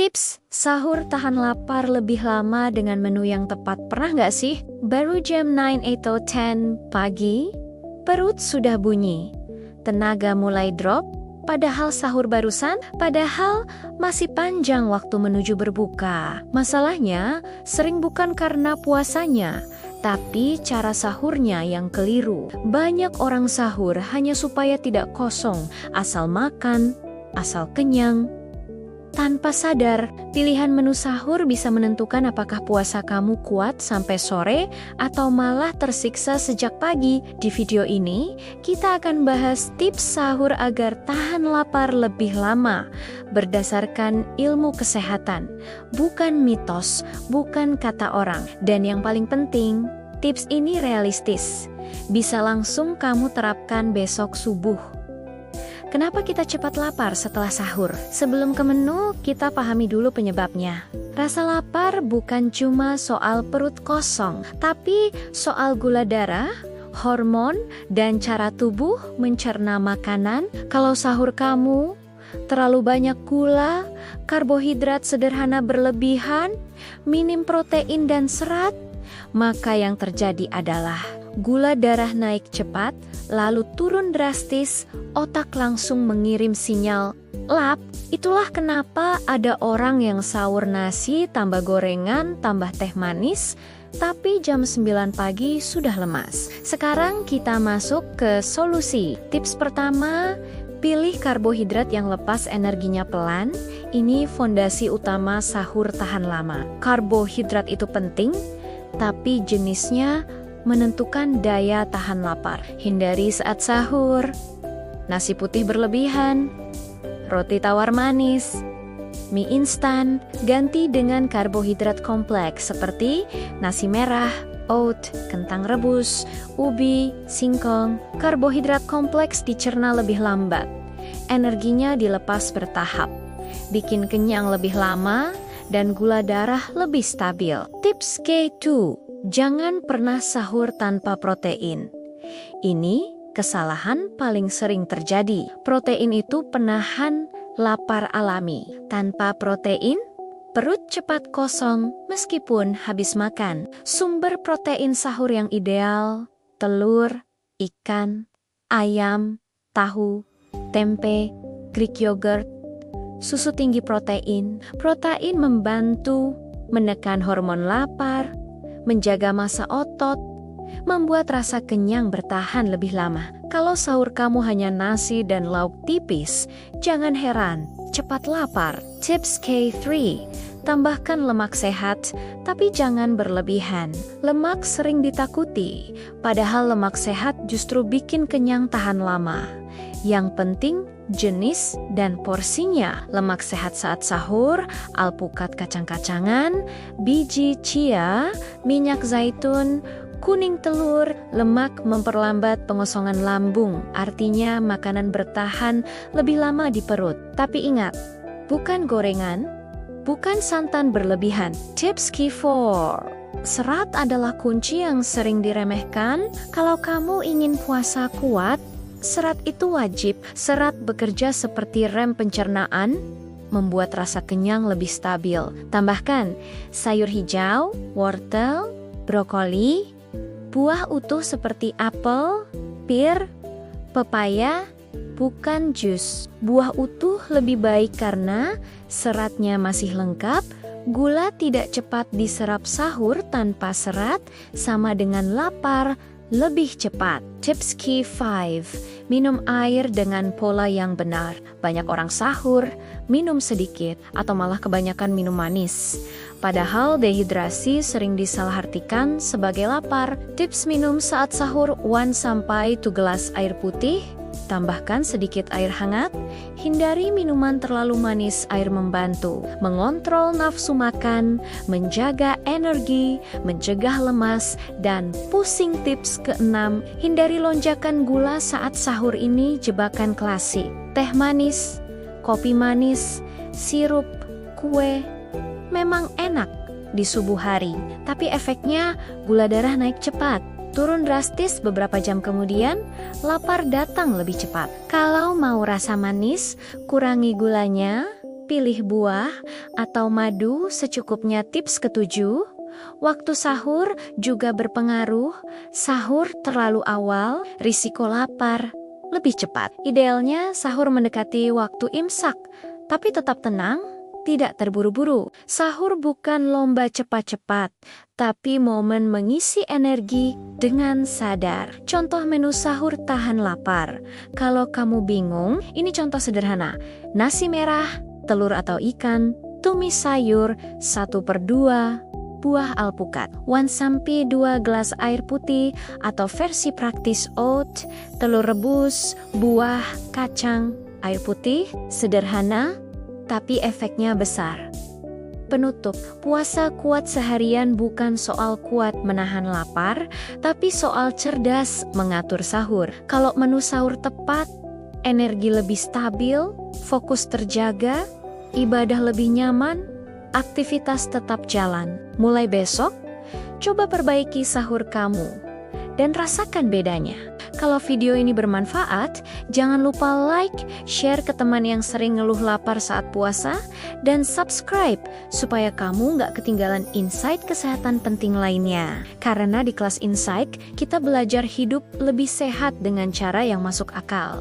Tips sahur tahan lapar lebih lama dengan menu yang tepat. Pernah nggak sih? Baru jam 9 atau 10 pagi, perut sudah bunyi, tenaga mulai drop, padahal sahur barusan, padahal masih panjang waktu menuju berbuka. Masalahnya sering bukan karena puasanya, tapi cara sahurnya yang keliru. Banyak orang sahur hanya supaya tidak kosong, asal makan, asal kenyang. Tanpa sadar, pilihan menu sahur bisa menentukan apakah puasa kamu kuat sampai sore atau malah tersiksa sejak pagi. Di video ini, kita akan bahas tips sahur agar tahan lapar lebih lama berdasarkan ilmu kesehatan, bukan mitos, bukan kata orang. Dan yang paling penting, tips ini realistis, bisa langsung kamu terapkan besok subuh. Kenapa kita cepat lapar setelah sahur? Sebelum ke menu, kita pahami dulu penyebabnya. Rasa lapar bukan cuma soal perut kosong, tapi soal gula darah, hormon, dan cara tubuh mencerna makanan. Kalau sahur kamu terlalu banyak gula, karbohidrat sederhana berlebihan, minim protein dan serat, maka yang terjadi adalah gula darah naik cepat, lalu turun drastis, otak langsung mengirim sinyal lap. Itulah kenapa ada orang yang sahur nasi tambah gorengan tambah teh manis, tapi jam 9 pagi sudah lemas. Sekarang kita masuk ke solusi. Tips pertama, pilih karbohidrat yang lepas energinya pelan. Ini fondasi utama sahur tahan lama. Karbohidrat itu penting, tapi jenisnya menentukan daya tahan lapar. Hindari saat sahur nasi putih berlebihan, roti tawar manis, mie instan. Ganti dengan karbohidrat kompleks seperti nasi merah, oat, kentang rebus, ubi, singkong. Karbohidrat kompleks dicerna lebih lambat, energinya dilepas bertahap, bikin kenyang lebih lama, dan gula darah lebih stabil. Tips K2, jangan pernah sahur tanpa protein. Ini kesalahan paling sering terjadi. Protein itu penahan lapar alami. Tanpa protein, perut cepat kosong meskipun habis makan. Sumber protein sahur yang ideal: telur, ikan, ayam, tahu, tempe, Greek yogurt, susu tinggi protein. Protein membantu menekan hormon lapar, menjaga massa otot, membuat rasa kenyang bertahan lebih lama. Kalau sahur kamu hanya nasi dan lauk tipis, jangan heran, cepat lapar. Tips K3, tambahkan lemak sehat, tapi jangan berlebihan. Lemak sering ditakuti, padahal lemak sehat justru bikin kenyang tahan lama. Yang penting jenis dan porsinya. Lemak sehat saat sahur: alpukat kacang-kacangan, biji chia, minyak zaitun, kuning telur. Lemak memperlambat pengosongan lambung, artinya makanan bertahan lebih lama di perut. Tapi ingat, bukan gorengan, bukan santan berlebihan. Tips K4, serat adalah kunci yang sering diremehkan. Kalau kamu ingin puasa kuat, serat itu wajib. Serat bekerja seperti rem pencernaan, membuat rasa kenyang lebih stabil. Tambahkan sayur hijau, wortel, brokoli, buah utuh seperti apel, pir, pepaya, bukan jus. Buah utuh lebih baik karena seratnya masih lengkap. Gula tidak cepat diserap. Sahur tanpa serat sama dengan lapar lebih cepat. Tips K5, minum air dengan pola yang benar. Banyak orang sahur minum sedikit atau malah kebanyakan minum manis, padahal dehidrasi sering disalahartikan sebagai lapar. Tips minum saat sahur: 1-2 gelas air putih, tambahkan sedikit air hangat. Hindari minuman terlalu manis. Air membantu mengontrol nafsu makan, menjaga energi, mencegah lemas dan pusing. Tips ke-6, hindari lonjakan gula saat sahur. Ini jebakan klasik. Teh manis, kopi manis, sirup, kue memang enak di subuh hari, tapi efeknya gula darah naik cepat, turun drastis beberapa jam kemudian, lapar datang lebih cepat. Kalau mau rasa manis, kurangi gulanya, pilih buah atau madu secukupnya. Tips ketujuh, waktu sahur juga berpengaruh. Sahur terlalu awal, risiko lapar lebih cepat. Idealnya sahur mendekati waktu imsak, tapi tetap tenang, tidak terburu-buru. Sahur bukan lomba cepat-cepat, tapi momen mengisi energi dengan sadar. Contoh menu sahur tahan lapar. Kalau kamu bingung, ini contoh sederhana. Nasi merah, telur atau ikan, tumis sayur 1/2, buah alpukat, 1-2 gelas air putih, atau versi praktis oat, telur rebus, buah, kacang, air putih, sederhana, tapi efeknya besar. Penutup, puasa kuat seharian bukan soal kuat menahan lapar, tapi soal cerdas mengatur sahur. Kalau menu sahur tepat, energi lebih stabil, fokus terjaga, ibadah lebih nyaman, aktivitas tetap jalan. Mulai besok, coba perbaiki sahur kamu dan rasakan bedanya. Kalau video ini bermanfaat, jangan lupa like, share ke teman yang sering ngeluh lapar saat puasa, dan subscribe supaya kamu nggak ketinggalan insight kesehatan penting lainnya. Karena di kelas Insight, kita belajar hidup lebih sehat dengan cara yang masuk akal.